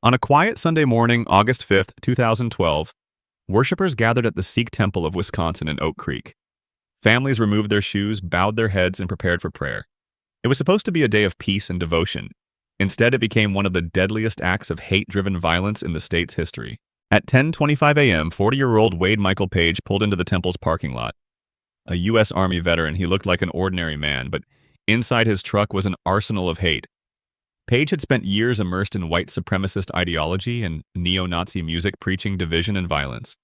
On a quiet Sunday morning, August 5th, 2012, worshippers gathered at the Sikh Temple of Wisconsin in Oak Creek. Families removed their shoes, bowed their heads, and prepared for prayer. It was supposed to be a day of peace and devotion. Instead, it became one of the deadliest acts of hate-driven violence in the state's history. At 10:25 a.m., 40-year-old Wade Michael Page pulled into the temple's parking lot. A U.S. Army veteran, he looked like an ordinary man, but inside his truck was an arsenal of hate. Page had spent years immersed in white supremacist ideology and neo-Nazi music preaching division and violence.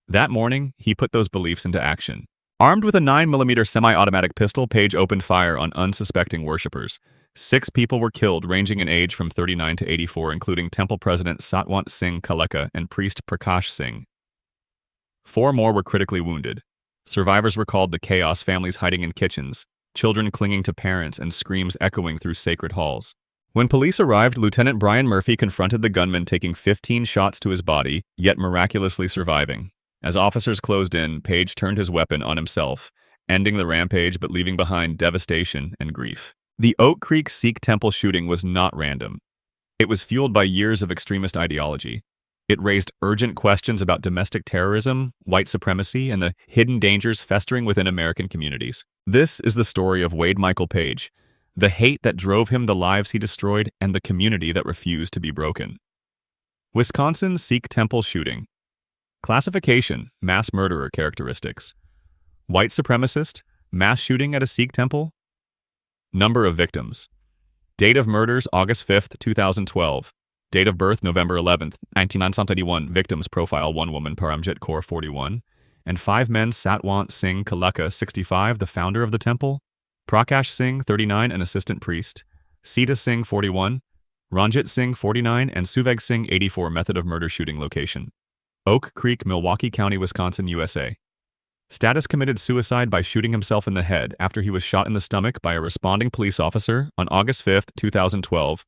That morning, he put those beliefs into action. Armed with a 9mm semi-automatic pistol, Page opened fire on unsuspecting worshippers. 6 people were killed, ranging in age from 39 to 84, including Temple President Satwant Singh Kaleka and priest Prakash Singh. 4 more were critically wounded. Survivors recalled the chaos, families hiding in kitchens, children clinging to parents, and screams echoing through sacred halls. When police arrived, Lieutenant Brian Murphy confronted the gunman, taking 15 shots to his body, yet miraculously surviving. As officers closed in, Page turned his weapon on himself, ending the rampage but leaving behind devastation and grief. The Oak Creek Sikh Temple shooting was not random. It was fueled by years of extremist ideology. It raised urgent questions about domestic terrorism, white supremacy, and the hidden dangers festering within American communities. This is the story of Wade Michael Page, the hate that drove him, the lives he destroyed, and the community that refused to be broken. Wisconsin Sikh Temple shooting. Classification: mass murderer characteristics. White supremacist, mass shooting at a Sikh temple. Number of victims. Date of murders: August 5th, 2012. Date of birth: November 11th, 1981. Victims profile: 1 woman, Paramjit Kaur, 41, and 5 men: Satwant Singh Kaleka, 65, the founder of the temple; Prakash Singh, 39, an assistant priest; Sita Singh, 41, Ranjit Singh, 49, and Suveg Singh, 84. Method of murder: shooting location: Oak Creek, Milwaukee County, Wisconsin, USA. Status: committed suicide by shooting himself in the head after he was shot in the stomach by a responding police officer on August 5th, 2012.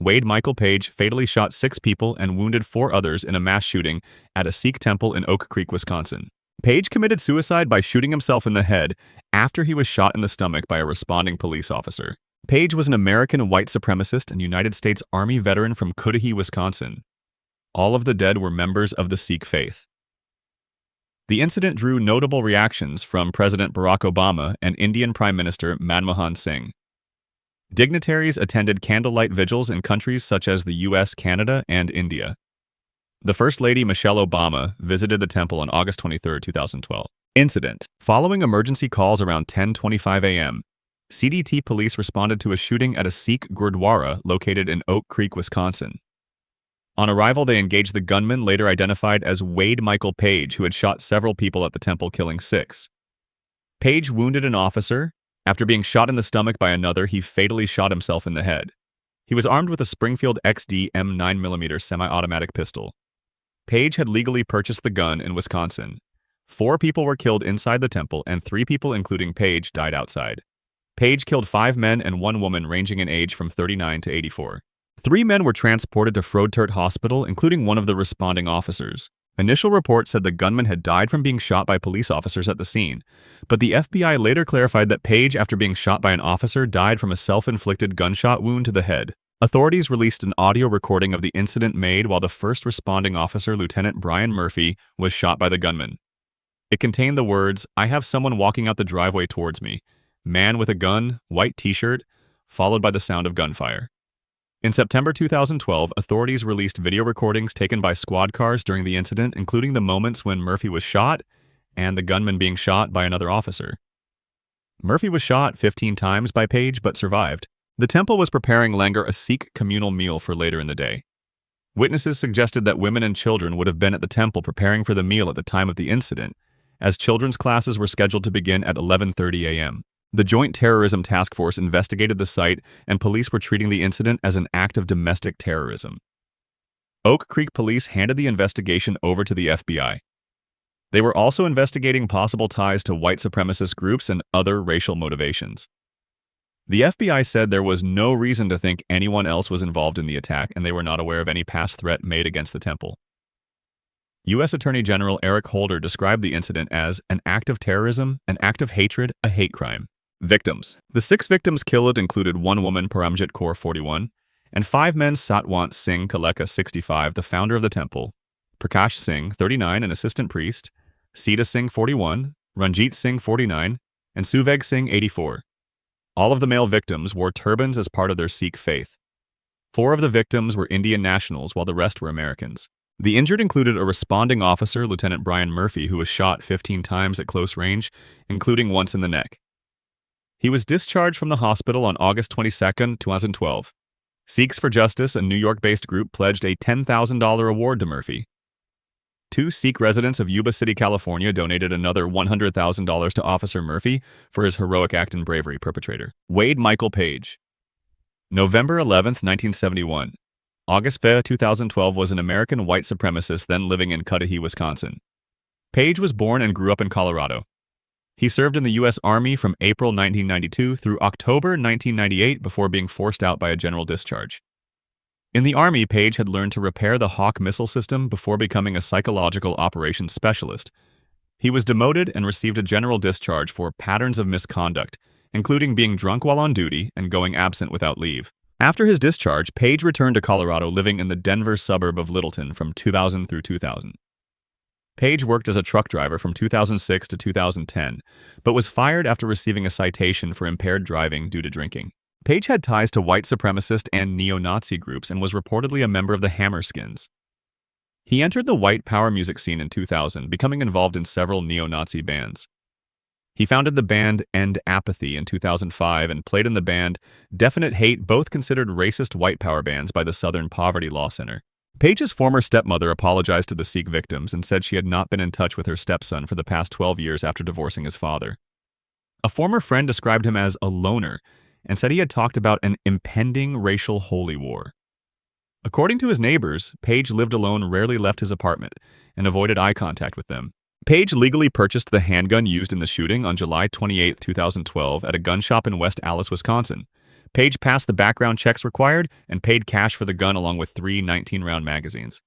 Wade Michael Page fatally shot 6 people and wounded 4 others in a mass shooting at a Sikh temple in Oak Creek, Wisconsin. Page committed suicide by shooting himself in the head after he was shot in the stomach by a responding police officer. Page was an American white supremacist and United States Army veteran from Cudahy, Wisconsin. All of the dead were members of the Sikh faith. The incident drew notable reactions from President Barack Obama and Indian Prime Minister Manmohan Singh. Dignitaries attended candlelight vigils in countries such as the US, Canada, and India. The First Lady Michelle Obama visited the temple on August 23, 2012. Incident: following emergency calls around 10:25 a.m., CDT police responded to a shooting at a Sikh Gurdwara located in Oak Creek, Wisconsin. On arrival, they engaged the gunman, later identified as Wade Michael Page, who had shot several people at the temple, killing 6. Page wounded an officer. After being shot in the stomach by another, he fatally shot himself in the head. He was armed with a Springfield XD M9mm semi-automatic pistol. Page had legally purchased the gun in Wisconsin. 4 people were killed inside the temple, and 3 people, including Page, died outside. Page killed 5 men and 1 woman ranging in age from 39 to 84. 3 men were transported to Frodtert Hospital, including one of the responding officers. Initial reports said the gunman had died from being shot by police officers at the scene, but the FBI later clarified that Page, after being shot by an officer, died from a self-inflicted gunshot wound to the head. Authorities released an audio recording of the incident made while the first responding officer, Lieutenant Brian Murphy, was shot by the gunman. It contained the words, "I have someone walking out the driveway towards me. Man with a gun, white t-shirt," followed by the sound of gunfire. In September 2012, authorities released video recordings taken by squad cars during the incident, including the moments when Murphy was shot and the gunman being shot by another officer. Murphy was shot 15 times by Page but survived. The temple was preparing langar, a Sikh communal meal, for later in the day. Witnesses suggested that women and children would have been at the temple preparing for the meal at the time of the incident, as children's classes were scheduled to begin at 11:30 a.m. The Joint Terrorism Task Force investigated the site, and police were treating the incident as an act of domestic terrorism. Oak Creek police handed the investigation over to the FBI. They were also investigating possible ties to white supremacist groups and other racial motivations. The FBI said there was no reason to think anyone else was involved in the attack, and they were not aware of any past threat made against the temple. U.S. Attorney General Eric Holder described the incident as an act of terrorism, an act of hatred, a hate crime. Victims. The 6 victims killed included 1 woman, Paramjit Kaur, 41, and 5 men: Satwant Singh Kaleka, 65, the founder of the temple; Prakash Singh, 39, an assistant priest; Sita Singh, 41, Ranjit Singh, 49, and Suveg Singh, 84. All of the male victims wore turbans as part of their Sikh faith. 4 of the victims were Indian nationals, while the rest were Americans. The injured included a responding officer, Lieutenant Brian Murphy, who was shot 15 times at close range, including once in the neck. He was discharged from the hospital on August 22, 2012. Sikhs for Justice, a New York-based group, pledged a $10,000 award to Murphy. 2 Sikh residents of Yuba City, California, donated another $100,000 to Officer Murphy for his heroic act and bravery. Perpetrator: Wade Michael Page. November 11, 1971. August 5, 2012 was an American white supremacist then living in Cudahy, Wisconsin. Page was born and grew up in Colorado. He served in the U.S. Army from April 1992 through October 1998 before being forced out by a general discharge. In the Army, Page had learned to repair the Hawk missile system before becoming a psychological operations specialist. He was demoted and received a general discharge for patterns of misconduct, including being drunk while on duty and going absent without leave. After his discharge, Page returned to Colorado, living in the Denver suburb of Littleton from 2000 through 2000. Page worked as a truck driver from 2006 to 2010, but was fired after receiving a citation for impaired driving due to drinking. Page had ties to white supremacist and neo-Nazi groups and was reportedly a member of the Hammerskins. He entered the white power music scene in 2000, becoming involved in several neo-Nazi bands. He founded the band End Apathy in 2005 and played in the band Definite Hate, both considered racist white power bands by the Southern Poverty Law Center. Page's former stepmother apologized to the Sikh victims and said she had not been in touch with her stepson for the past 12 years after divorcing his father. A former friend described him as a loner and said he had talked about an impending racial holy war. According to his neighbors, Page lived alone, rarely left his apartment, and avoided eye contact with them. Page legally purchased the handgun used in the shooting on July 28, 2012 at a gun shop in West Allis, Wisconsin. Page passed the background checks required and paid cash for the gun along with 3 19-round magazines.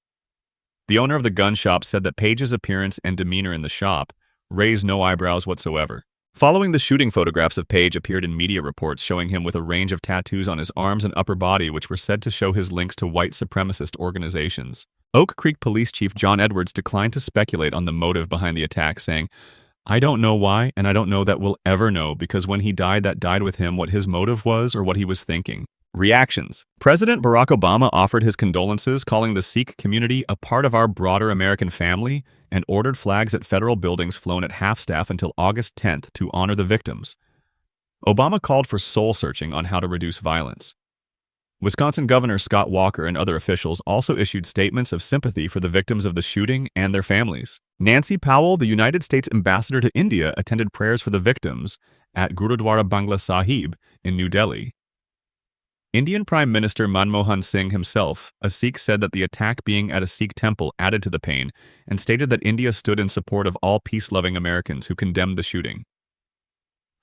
The owner of the gun shop said that Page's appearance and demeanor in the shop raised no eyebrows whatsoever. Following the shooting, photographs of Page appeared in media reports showing him with a range of tattoos on his arms and upper body, which were said to show his links to white supremacist organizations. Oak Creek Police Chief John Edwards declined to speculate on the motive behind the attack, saying, "I don't know why, and I don't know that we'll ever know, because when he died, that died with him, what his motive was or what he was thinking." Reactions. President Barack Obama offered his condolences, calling the Sikh community a part of our broader American family, and ordered flags at federal buildings flown at half-staff until August 10th to honor the victims. Obama called for soul-searching on how to reduce violence. Wisconsin Governor Scott Walker and other officials also issued statements of sympathy for the victims of the shooting and their families. Nancy Powell, the United States ambassador to India, attended prayers for the victims at Gurudwara Bangla Sahib in New Delhi. Indian Prime Minister Manmohan Singh himself, a Sikh, said that the attack being at a Sikh temple added to the pain and stated that India stood in support of all peace-loving Americans who condemned the shooting.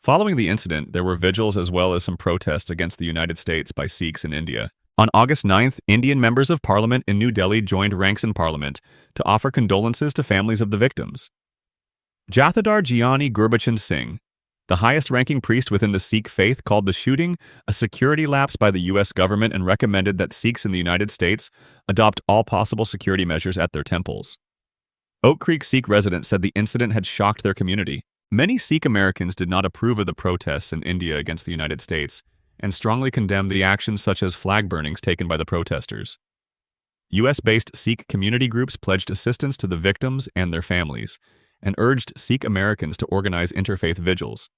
Following the incident, there were vigils as well as some protests against the United States by Sikhs in India. On August 9th, Indian members of parliament in New Delhi joined ranks in parliament to offer condolences to families of the victims. Jathedar Giani Gurbachan Singh, the highest-ranking priest within the Sikh faith, called the shooting a security lapse by the U.S. government and recommended that Sikhs in the United States adopt all possible security measures at their temples. Oak Creek Sikh residents said the incident had shocked their community. Many Sikh Americans did not approve of the protests in India against the United States and strongly condemned the actions such as flag burnings taken by the protesters. U.S.-based Sikh community groups pledged assistance to the victims and their families and urged Sikh Americans to organize interfaith vigils.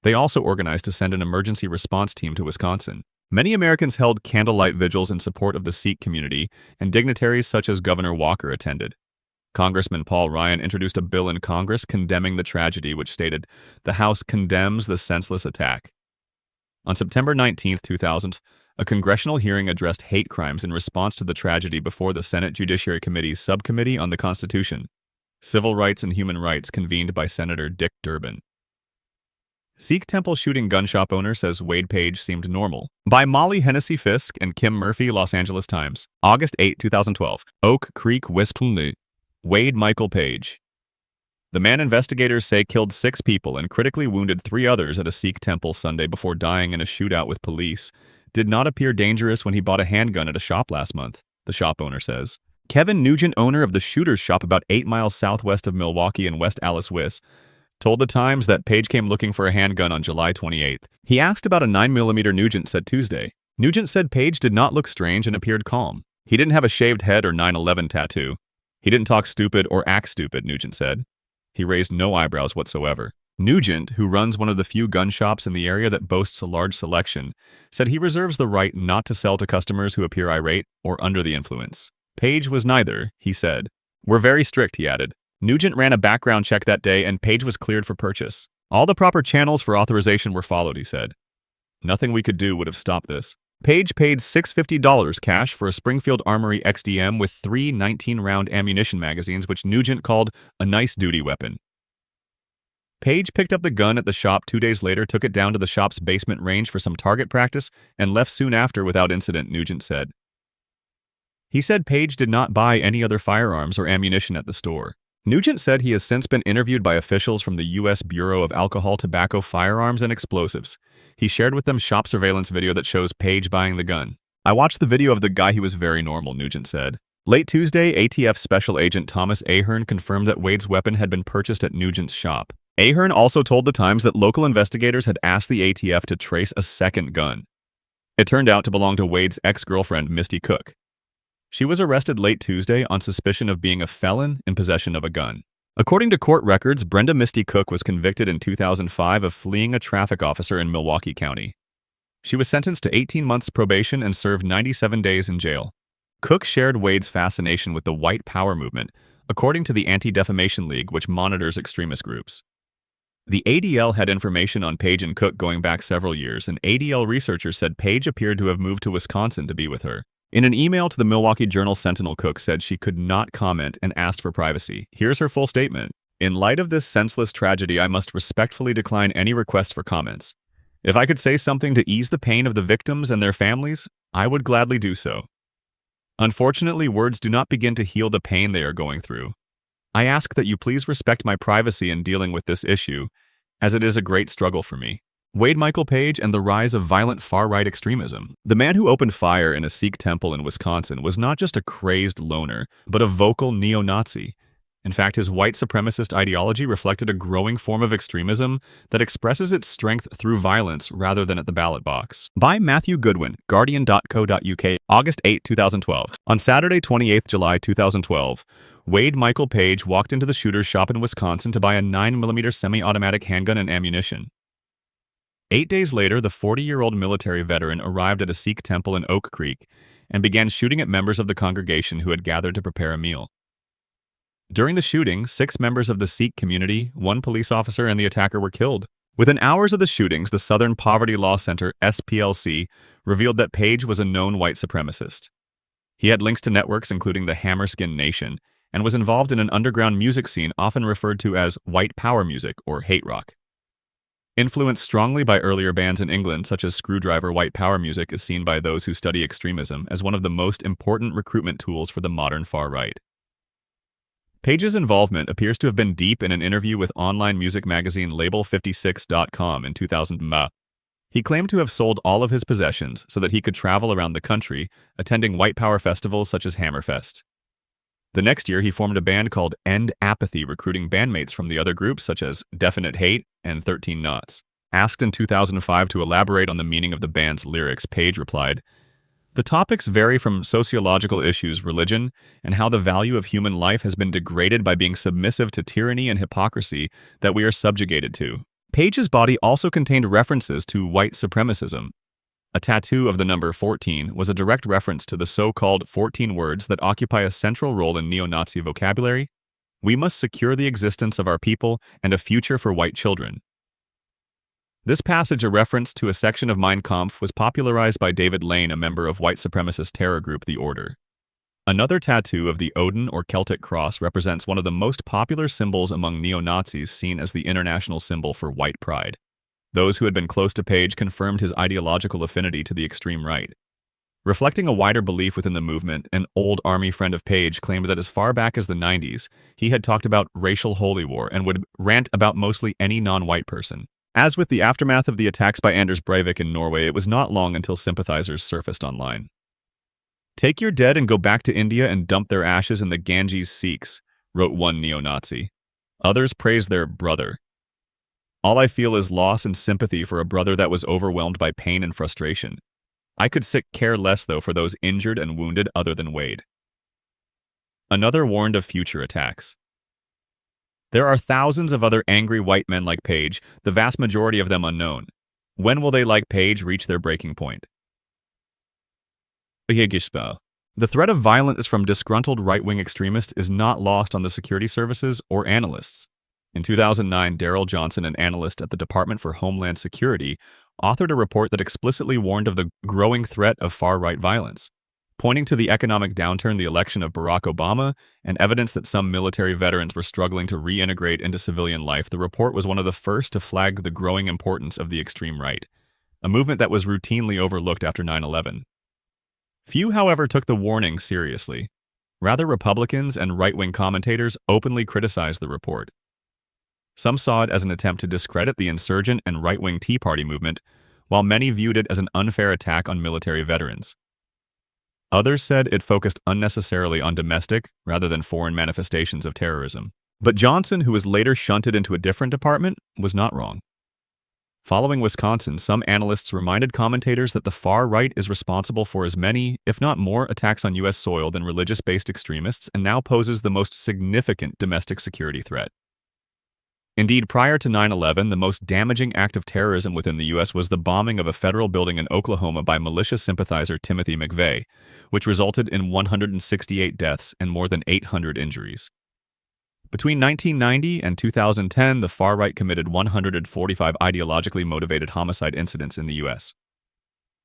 They also organized to send an emergency response team to Wisconsin. Many Americans held candlelight vigils in support of the Sikh community, and dignitaries such as Governor Walker attended. Congressman Paul Ryan introduced a bill in Congress condemning the tragedy, which stated, "The House condemns the senseless attack." On September 19, 2000, a congressional hearing addressed hate crimes in response to the tragedy before the Senate Judiciary Committee's Subcommittee on the Constitution, Civil Rights and Human Rights, convened by Senator Dick Durbin. Sikh temple shooting gun shop owner says Wade Page seemed normal. By Molly Hennessy Fisk and Kim Murphy, Los Angeles Times. August 8, 2012. Oak Creek, Wisconsin. Wade Michael Page. The man investigators say killed 6 people and critically wounded 3 others at a Sikh temple Sunday before dying in a shootout with police, did not appear dangerous when he bought a handgun at a shop last month, the shop owner says. Kevin Nugent, owner of the Shooter's Shop about 8 miles southwest of Milwaukee in West Allis, Wis, told the Times that Page came looking for a handgun on July 28th. He asked about a 9mm, Nugent said Tuesday. Nugent said Page did not look strange and appeared calm. He didn't have a shaved head or 9/11 tattoo. He didn't talk stupid or act stupid, Nugent said. He raised no eyebrows whatsoever. Nugent, who runs one of the few gun shops in the area that boasts a large selection, said he reserves the right not to sell to customers who appear irate or under the influence. Page was neither, he said. We're very strict, he added. Nugent ran a background check that day and Page was cleared for purchase. All the proper channels for authorization were followed, he said. Nothing we could do would have stopped this. Page paid $650 cash for a Springfield Armory XDM with 3 19-round ammunition magazines, which Nugent called a nice duty weapon. Page picked up the gun at the shop 2 days later, took it down to the shop's basement range for some target practice, and left soon after without incident, Nugent said. He said Page did not buy any other firearms or ammunition at the store. Nugent said he has since been interviewed by officials from the U.S. Bureau of Alcohol, Tobacco, Firearms, and Explosives. He shared with them shop surveillance video that shows Page buying the gun. I watched the video of the guy. He was very normal, Nugent said. Late Tuesday, ATF Special Agent Thomas Ahern confirmed that Wade's weapon had been purchased at Nugent's shop. Ahern also told the Times that local investigators had asked the ATF to trace a second gun. It turned out to belong to Wade's ex-girlfriend, Misty Cook. She was arrested late Tuesday on suspicion of being a felon in possession of a gun. According to court records, Brenda Misty Cook was convicted in 2005 of fleeing a traffic officer in Milwaukee County. She was sentenced to 18 months probation and served 97 days in jail. Cook shared Wade's fascination with the white power movement, according to the Anti-Defamation League, which monitors extremist groups. The ADL had information on Page and Cook going back several years, and ADL researchers said Page appeared to have moved to Wisconsin to be with her. In an email to the Milwaukee Journal-Sentinel, Cook said she could not comment and asked for privacy. Here's her full statement. In light of this senseless tragedy, I must respectfully decline any request for comments. If I could say something to ease the pain of the victims and their families, I would gladly do so. Unfortunately, words do not begin to heal the pain they are going through. I ask that you please respect my privacy in dealing with this issue, as it is a great struggle for me. Wade Michael Page and the rise of violent far-right extremism. The man who opened fire in a Sikh temple in Wisconsin was not just a crazed loner, but a vocal neo-Nazi. In fact, his white supremacist ideology reflected a growing form of extremism that expresses its strength through violence rather than at the ballot box. By Matthew Goodwin, Guardian.co.uk, August 8, 2012. On Saturday, 28 July 2012, Wade Michael Page walked into the Shooter's Shop in Wisconsin to buy a 9mm semi-automatic handgun and ammunition. 8 days later, the 40-year-old military veteran arrived at a Sikh temple in Oak Creek and began shooting at members of the congregation who had gathered to prepare a meal. During the shooting, 6 members of the Sikh community, 1 police officer, and the attacker were killed. Within hours of the shootings, the Southern Poverty Law Center, SPLC, revealed that Page was a known white supremacist. He had links to networks including the Hammerskin Nation and was involved in an underground music scene often referred to as white power music or hate rock. Influenced strongly by earlier bands in England, such as Screwdriver, white power music is seen by those who study extremism as one of the most important recruitment tools for the modern far right. Page's involvement appears to have been deep in an interview with online music magazine Label56.com in 2000. He claimed to have sold all of his possessions so that he could travel around the country, attending white power festivals such as Hammerfest. The next year, he formed a band called End Apathy, recruiting bandmates from the other groups such as Definite Hate and 13 Knots. Asked in 2005 to elaborate on the meaning of the band's lyrics, Page replied, "The topics vary from sociological issues, religion, and how the value of human life has been degraded by being submissive to tyranny and hypocrisy that we are subjugated to." Page's body also contained references to white supremacism. A tattoo of the number 14 was a direct reference to the so-called 14 words that occupy a central role in neo-Nazi vocabulary. We must secure the existence of our people and a future for white children. This passage, a reference to a section of Mein Kampf, was popularized by David Lane, a member of white supremacist terror group The Order. Another tattoo of the Odin or Celtic cross represents one of the most popular symbols among neo-Nazis, seen as the international symbol for white pride. Those who had been close to Page confirmed his ideological affinity to the extreme right. Reflecting a wider belief within the movement, an old Army friend of Page claimed that as far back as the 90s, he had talked about racial holy war and would rant about mostly any non-white person. As with the aftermath of the attacks by Anders Breivik in Norway, it was not long until sympathizers surfaced online. "Take your dead and go back to India and dump their ashes in the Ganges Sikhs," wrote one neo-Nazi. Others praised their brother. "All I feel is loss and sympathy for a brother that was overwhelmed by pain and frustration. I could care less, though, for those injured and wounded other than Wade." Another warned of future attacks. "There are thousands of other angry white men like Page, the vast majority of them unknown. When will they, like Page, reach their breaking point?" The threat of violence from disgruntled right-wing extremists is not lost on the security services or analysts. In 2009, Daryl Johnson, an analyst at the Department for Homeland Security, authored a report that explicitly warned of the growing threat of far-right violence. Pointing to the economic downturn, the election of Barack Obama, and evidence that some military veterans were struggling to reintegrate into civilian life, the report was one of the first to flag the growing importance of the extreme right, a movement that was routinely overlooked after 9/11. Few, however, took the warning seriously. Rather, Republicans and right-wing commentators openly criticized the report. Some saw it as an attempt to discredit the insurgent and right-wing Tea Party movement, while many viewed it as an unfair attack on military veterans. Others said it focused unnecessarily on domestic rather than foreign manifestations of terrorism. But Johnson, who was later shunted into a different department, was not wrong. Following Wisconsin, some analysts reminded commentators that the far right is responsible for as many, if not more, attacks on U.S. soil than religious-based extremists and now poses the most significant domestic security threat. Indeed, prior to 9/11, the most damaging act of terrorism within the U.S. was the bombing of a federal building in Oklahoma by militia sympathizer Timothy McVeigh, which resulted in 168 deaths and more than 800 injuries. Between 1990 and 2010, the far right committed 145 ideologically motivated homicide incidents in the U.S.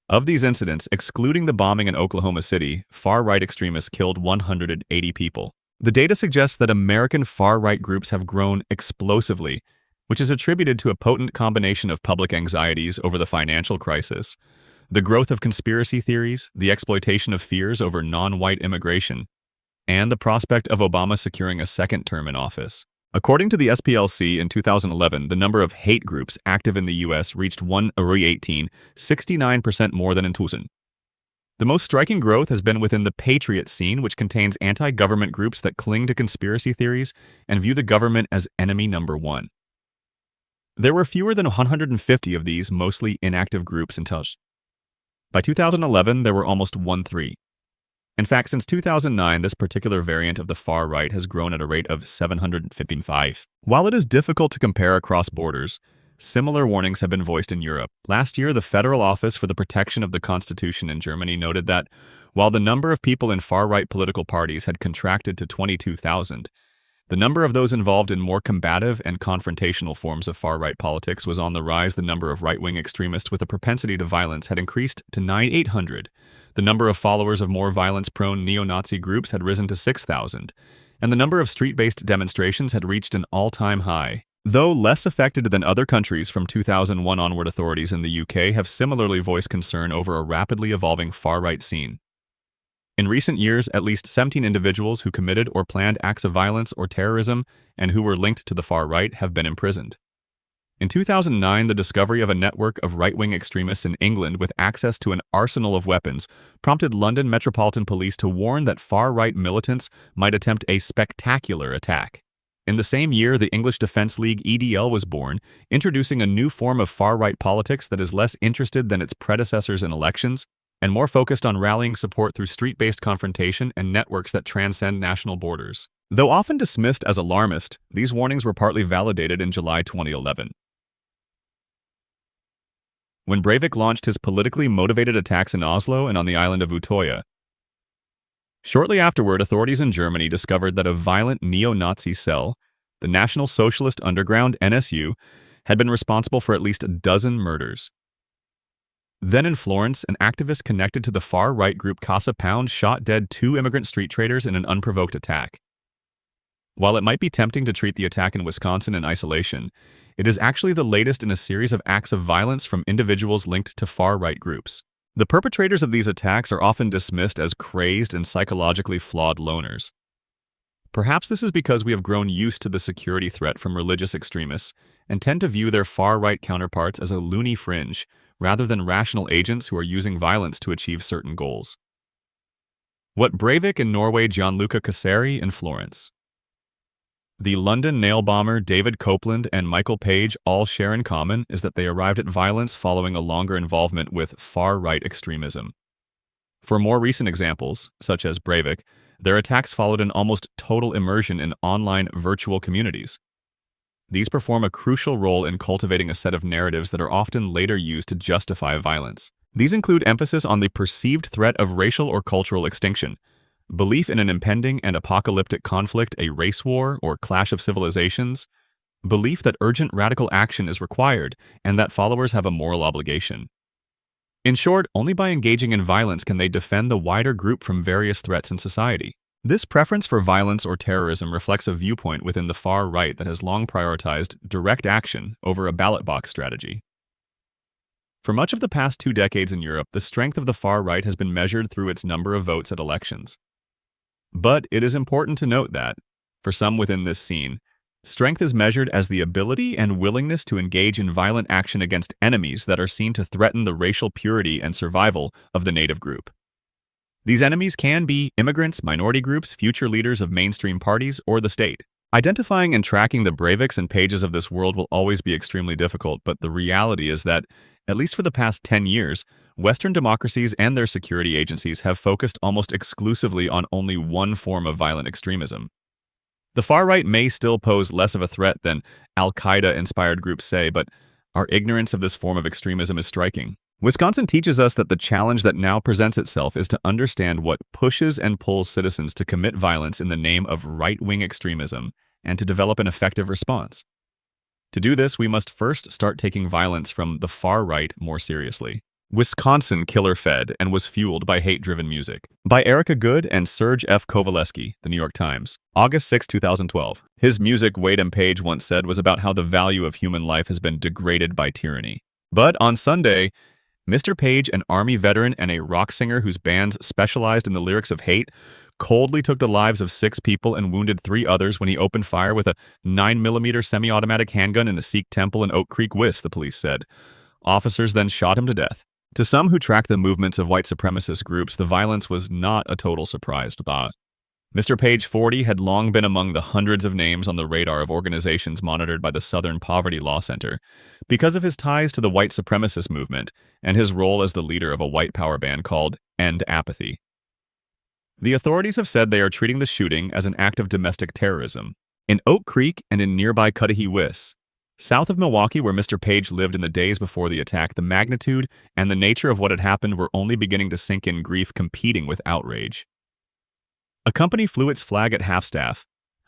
Of these incidents, excluding the bombing in Oklahoma City, far-right extremists killed 180 people. The data suggests that American far-right groups have grown explosively, which is attributed to a potent combination of public anxieties over the financial crisis, the growth of conspiracy theories, the exploitation of fears over non-white immigration, and the prospect of Obama securing a second term in office. According to the SPLC in 2011, the number of hate groups active in the U.S. reached 118, 69% more than in 2000. The most striking growth has been within the patriot scene, which contains anti-government groups that cling to conspiracy theories and view the government as enemy number one. There were fewer than 150 of these mostly inactive groups in touch. By 2011, there were almost 1/3. In fact, since 2009, this particular variant of the far right has grown at a rate of 755. While it is difficult to compare across borders, similar warnings have been voiced in Europe. Last year, the Federal Office for the Protection of the Constitution in Germany noted that, while the number of people in far-right political parties had contracted to 22,000, the number of those involved in more combative and confrontational forms of far-right politics was on the rise. The number of right-wing extremists with a propensity to violence had increased to 9,800. The number of followers of more violence-prone neo-Nazi groups had risen to 6,000, and the number of street-based demonstrations had reached an all-time high. Though less affected than other countries from 2001 onward, authorities in the UK have similarly voiced concern over a rapidly evolving far-right scene. In recent years, at least 17 individuals who committed or planned acts of violence or terrorism and who were linked to the far right have been imprisoned. In 2009, the discovery of a network of right-wing extremists in England with access to an arsenal of weapons prompted London Metropolitan Police to warn that far-right militants might attempt a spectacular attack. In the same year, the English Defence League (EDL) was born, introducing a new form of far-right politics that is less interested than its predecessors in elections and more focused on rallying support through street-based confrontation and networks that transcend national borders. Though often dismissed as alarmist, these warnings were partly validated in July 2011. When Breivik launched his politically motivated attacks in Oslo and on the island of Utøya. Shortly afterward, authorities in Germany discovered that a violent neo-Nazi cell, the National Socialist Underground (NSU), had been responsible for at least a dozen murders. Then in Florence, an activist connected to the far-right group Casa Pound shot dead 2 immigrant street traders in an unprovoked attack. While it might be tempting to treat the attack in Wisconsin in isolation, it is actually the latest in a series of acts of violence from individuals linked to far-right groups. The perpetrators of these attacks are often dismissed as crazed and psychologically flawed loners. Perhaps this is because we have grown used to the security threat from religious extremists and tend to view their far-right counterparts as a loony fringe, rather than rational agents who are using violence to achieve certain goals. What Breivik in Norway, Gianluca Casseri in Florence. The London nail bomber David Copeland and Michael Page all share in common is that they arrived at violence following a longer involvement with far-right extremism. For more recent examples, such as Breivik, their attacks followed an almost total immersion in online virtual communities. These perform a crucial role in cultivating a set of narratives that are often later used to justify violence. These include emphasis on the perceived threat of racial or cultural extinction, belief in an impending and apocalyptic conflict, a race war or clash of civilizations, belief that urgent radical action is required and that followers have a moral obligation. In short, only by engaging in violence can they defend the wider group from various threats in society. This preference for violence or terrorism reflects a viewpoint within the far right that has long prioritized direct action over a ballot box strategy. For much of the past 2 decades in Europe, the strength of the far right has been measured through its number of votes at elections. But it is important to note that, for some within this scene, strength is measured as the ability and willingness to engage in violent action against enemies that are seen to threaten the racial purity and survival of the native group. These enemies can be immigrants, minority groups, future leaders of mainstream parties, or the state. Identifying and tracking the Breiviks and Pages of this world will always be extremely difficult, but the reality is that, at least for the past 10 years, Western democracies and their security agencies have focused almost exclusively on only one form of violent extremism. The far right may still pose less of a threat than Al-Qaeda-inspired groups say, but our ignorance of this form of extremism is striking. Wisconsin teaches us that the challenge that now presents itself is to understand what pushes and pulls citizens to commit violence in the name of right-wing extremism and to develop an effective response. To do this, we must first start taking violence from the far right more seriously. Wisconsin Killer Fed and Was Fueled by Hate-Driven Music by Erica Good and Serge F. Kovaleski, The New York Times, August 6, 2012. His music, Wade and Page once said, was about how the value of human life has been degraded by tyranny. But on Sunday, Mr. Page, an Army veteran and a rock singer whose bands specialized in the lyrics of hate, coldly took the lives of 6 people and wounded 3 others when he opened fire with a 9mm semi-automatic handgun in a Sikh temple in Oak Creek, Wis, the police said. Officers then shot him to death. To some who track the movements of white supremacist groups, the violence was not a total surprise to them. Mr. Page, 40, had long been among the hundreds of names on the radar of organizations monitored by the Southern Poverty Law Center because of his ties to the white supremacist movement and his role as the leader of a white power band called End Apathy. The authorities have said they are treating the shooting as an act of domestic terrorism. In Oak Creek and in nearby Cudahy, Wis, south of Milwaukee, where Mr. Page lived in the days before the attack, the magnitude and the nature of what had happened were only beginning to sink in, grief competing with outrage. A company flew its flag at half-staff.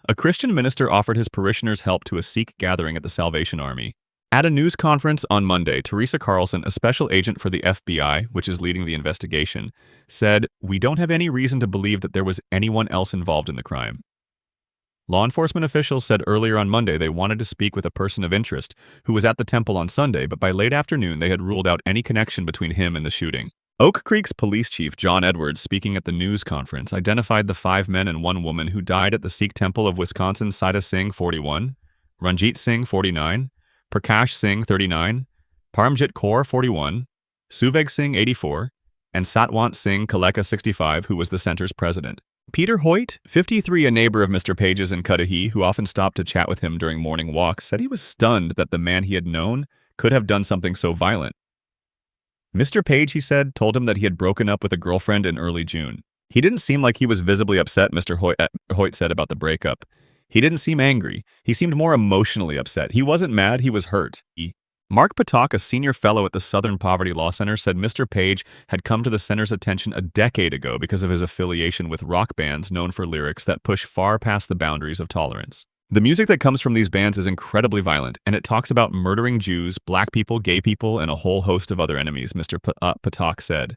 A Christian minister offered his parishioners help to a Sikh gathering at the Salvation Army. At a news conference on Monday, Teresa Carlson, a special agent for the FBI, which is leading the investigation, said, "We don't have any reason to believe that there was anyone else involved in the crime." Law enforcement officials said earlier on Monday they wanted to speak with a person of interest who was at the temple on Sunday, but by late afternoon they had ruled out any connection between him and the shooting. Oak Creek's police chief, John Edwards, speaking at the news conference, identified the 5 men and 1 woman who died at the Sikh Temple of Wisconsin: Sada Singh, 41, Ranjit Singh, 49, Prakash Singh, 39, Paramjit Kaur, 41, Suveg Singh, 84, and Satwant Singh Kaleka, 65, who was the center's president. Peter Hoyt, 53, a neighbor of Mr. Page's in Cudahy, who often stopped to chat with him during morning walks, said he was stunned that the man he had known could have done something so violent. Mr. Page, he said, told him that he had broken up with a girlfriend in early June. He didn't seem like he was visibly upset, Mr. Hoyt said about the breakup. He didn't seem angry. He seemed more emotionally upset. He wasn't mad, he was hurt. Mark Patak, a senior fellow at the Southern Poverty Law Center, said Mr. Page had come to the center's attention a decade ago because of his affiliation with rock bands known for lyrics that push far past the boundaries of tolerance. The music that comes from these bands is incredibly violent, and it talks about murdering Jews, black people, gay people, and a whole host of other enemies, Mr. Patak said.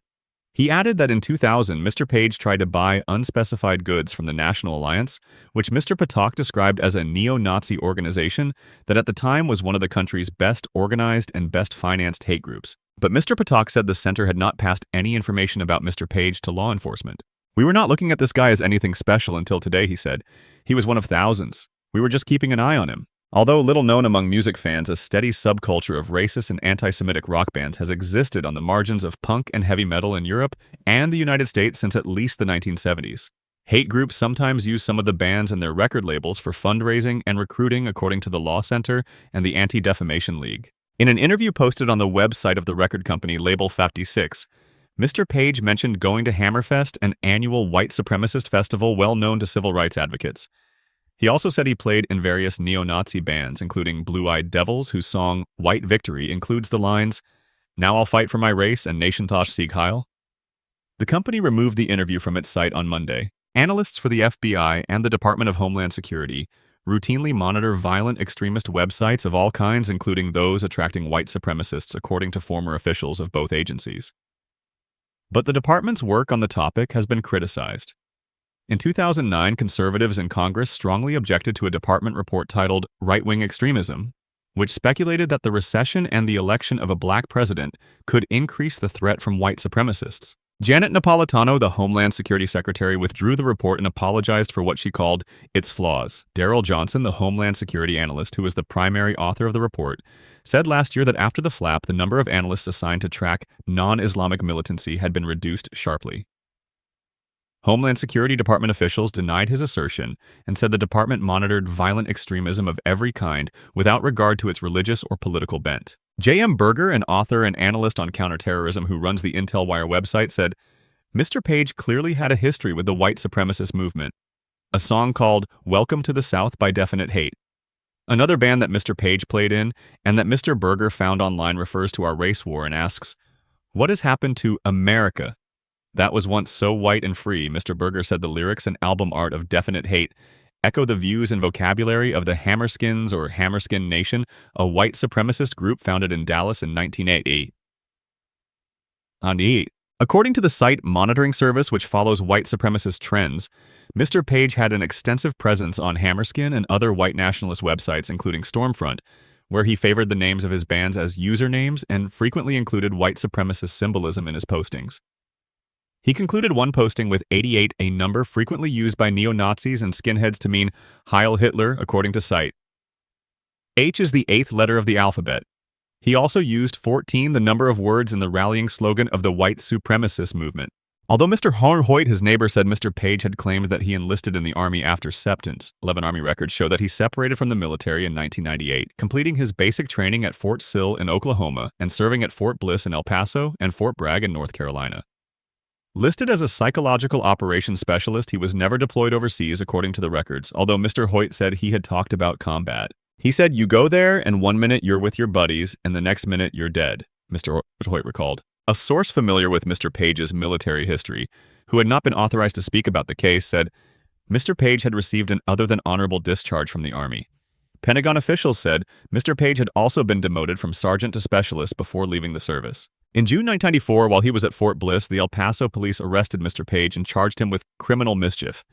He added that in 2000, Mr. Page tried to buy unspecified goods from the National Alliance, which Mr. Patak described as a neo-Nazi organization that at the time was one of the country's best organized and best financed hate groups. But Mr. Patak said the center had not passed any information about Mr. Page to law enforcement. "We were not looking at this guy as anything special until today," he said. "He was one of thousands. We were just keeping an eye on him." Although little known among music fans, a steady subculture of racist and anti-Semitic rock bands has existed on the margins of punk and heavy metal in Europe and the United States since at least the 1970s. Hate groups sometimes use some of the bands and their record labels for fundraising and recruiting, according to the Law Center and the Anti-Defamation League. In an interview posted on the website of the record company Label 56, Mr. Page mentioned going to Hammerfest, an annual white supremacist festival well known to civil rights advocates. He also said he played in various neo-Nazi bands, including Blue-Eyed Devils, whose song White Victory includes the lines, "Now I'll fight for my race and Nation Tosh Sieg Heil." The company removed the interview from its site on Monday. Analysts for the FBI and the Department of Homeland Security routinely monitor violent extremist websites of all kinds, including those attracting white supremacists, according to former officials of both agencies. But the department's work on the topic has been criticized. In 2009, conservatives in Congress strongly objected to a department report titled Right-Wing Extremism, which speculated that the recession and the election of a black president could increase the threat from white supremacists. Janet Napolitano, the Homeland Security Secretary, withdrew the report and apologized for what she called its flaws. Daryl Johnson, the Homeland Security analyst who was the primary author of the report, said last year that after the flap, the number of analysts assigned to track non-Islamic militancy had been reduced sharply. Homeland Security Department officials denied his assertion and said the department monitored violent extremism of every kind without regard to its religious or political bent. J.M. Berger, an author and analyst on counterterrorism who runs the Intel Wire website, said, Mr. Page clearly had a history with the white supremacist movement. A song called Welcome to the South by Definite Hate. Another band that Mr. Page played in and that Mr. Berger found online refers to our race war and asks, what has happened to America? That was once so white and free. Mr. Berger said the lyrics and album art of Definite Hate echo the views and vocabulary of the Hammerskins or Hammerskin Nation, a white supremacist group founded in Dallas in 1980. According to the site Monitoring Service, which follows white supremacist trends, Mr. Page had an extensive presence on Hammerskin and other white nationalist websites, including Stormfront, where he favored the names of his bands as usernames and frequently included white supremacist symbolism in his postings. He concluded one posting with 88, a number frequently used by neo-Nazis and skinheads to mean Heil Hitler, according to site. H is the 8th letter of the alphabet. He also used 14, the number of words in the rallying slogan of the white supremacist movement. Although Mr. Hoyt, his neighbor, said Mr. Page had claimed that he enlisted in the Army after September, 11 Army records show that he separated from the military in 1998, completing his basic training at Fort Sill in Oklahoma and serving at Fort Bliss in El Paso and Fort Bragg in North Carolina. Listed as a psychological operations specialist, he was never deployed overseas, according to the records, although Mr. Hoyt said he had talked about combat. He said, you go there, and 1 minute you're with your buddies, and the next minute you're dead, Mr. Hoyt recalled. A source familiar with Mr. Page's military history, who had not been authorized to speak about the case, said, Mr. Page had received an other than honorable discharge from the Army. Pentagon officials said Mr. Page had also been demoted from sergeant to specialist before leaving the service. In June 1994, while he was at Fort Bliss, the El Paso police arrested Mr. Page and charged him with criminal mischief.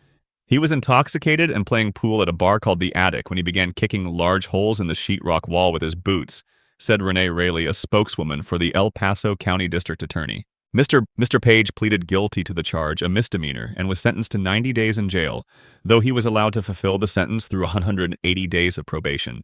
He was intoxicated and playing pool at a bar called The Attic when he began kicking large holes in the sheetrock wall with his boots, said Renee Raley, a spokeswoman for the El Paso County District Attorney. Mr. Page pleaded guilty to the charge, a misdemeanor, and was sentenced to 90 days in jail, though he was allowed to fulfill the sentence through 180 days of probation.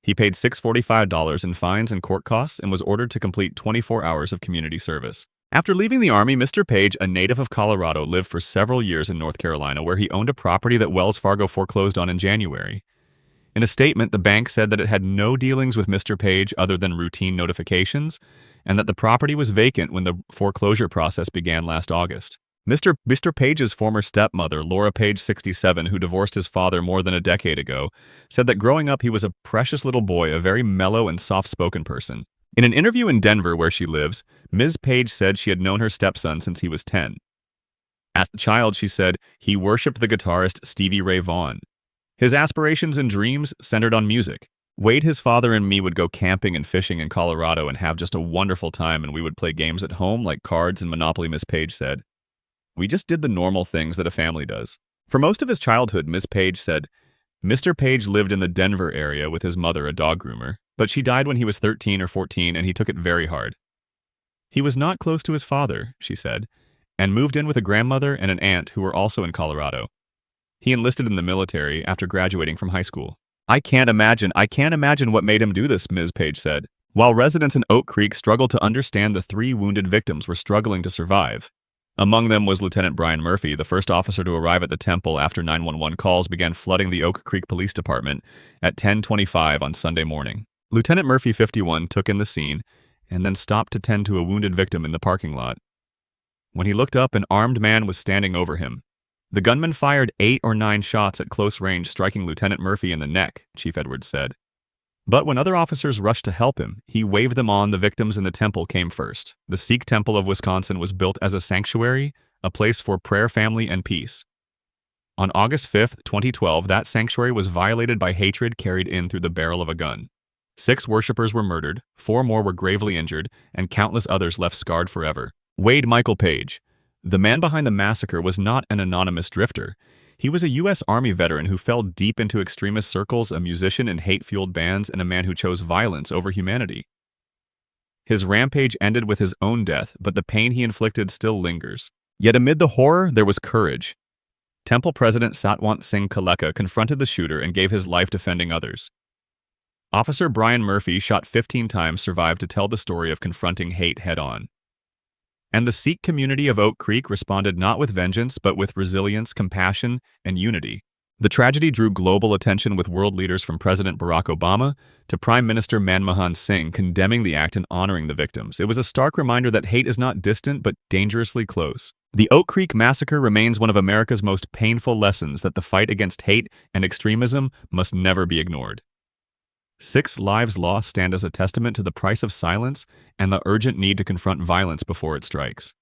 He paid $645 in fines and court costs and was ordered to complete 24 hours of community service. After leaving the Army, Mr. Page, a native of Colorado, lived for several years in North Carolina, where he owned a property that Wells Fargo foreclosed on in January. In a statement, the bank said that it had no dealings with Mr. Page other than routine notifications, and that the property was vacant when the foreclosure process began last August. Mr. Page's former stepmother, Laura Page, 67, who divorced his father more than a decade ago, said that growing up he was a precious little boy, a very mellow and soft-spoken person. In an interview in Denver, where she lives, Ms. Page said she had known her stepson since he was 10. As a child, she said, he worshipped the guitarist Stevie Ray Vaughan. His aspirations and dreams centered on music. Wade, his father, and me would go camping and fishing in Colorado and have just a wonderful time, and we would play games at home like cards and Monopoly, Miss Page said. We just did the normal things that a family does. For most of his childhood, Miss Page said, Mr. Page lived in the Denver area with his mother, a dog groomer, but she died when he was 13 or 14 and he took it very hard. He was not close to his father, she said, and moved in with a grandmother and an aunt who were also in Colorado. He enlisted in the military after graduating from high school. I can't imagine what made him do this," Ms. Page said. While residents in Oak Creek struggled to understand, the three wounded victims were struggling to survive. Among them was Lieutenant Brian Murphy, the first officer to arrive at the temple after 911 calls began flooding the Oak Creek Police Department at 10:25 on Sunday morning. Lieutenant Murphy, 51, took in the scene and then stopped to tend to a wounded victim in the parking lot. When he looked up, an armed man was standing over him. The gunman fired 8 or 9 shots at close range, striking Lieutenant Murphy in the neck, Chief Edwards said. But when other officers rushed to help him, he waved them on. The victims in the temple came first. The Sikh Temple of Wisconsin was built as a sanctuary, a place for prayer, family, and peace. On August 5, 2012, that sanctuary was violated by hatred carried in through the barrel of a gun. 6 worshippers were murdered, 4 more were gravely injured, and countless others left scarred forever. Wade Michael Page, the man behind the massacre, was not an anonymous drifter. He was a U.S. Army veteran who fell deep into extremist circles, a musician in hate-fueled bands, and a man who chose violence over humanity. His rampage ended with his own death, but the pain he inflicted still lingers. Yet amid the horror, there was courage. Temple President Satwant Singh Kaleka confronted the shooter and gave his life defending others. Officer Brian Murphy, shot 15 times, survived to tell the story of confronting hate head-on. And the Sikh community of Oak Creek responded not with vengeance, but with resilience, compassion, and unity. The tragedy drew global attention, with world leaders from President Barack Obama to Prime Minister Manmohan Singh condemning the act and honoring the victims. It was a stark reminder that hate is not distant, but dangerously close. The Oak Creek massacre remains one of America's most painful lessons, that the fight against hate and extremism must never be ignored. 6 lives lost stand as a testament to the price of silence and the urgent need to confront violence before it strikes.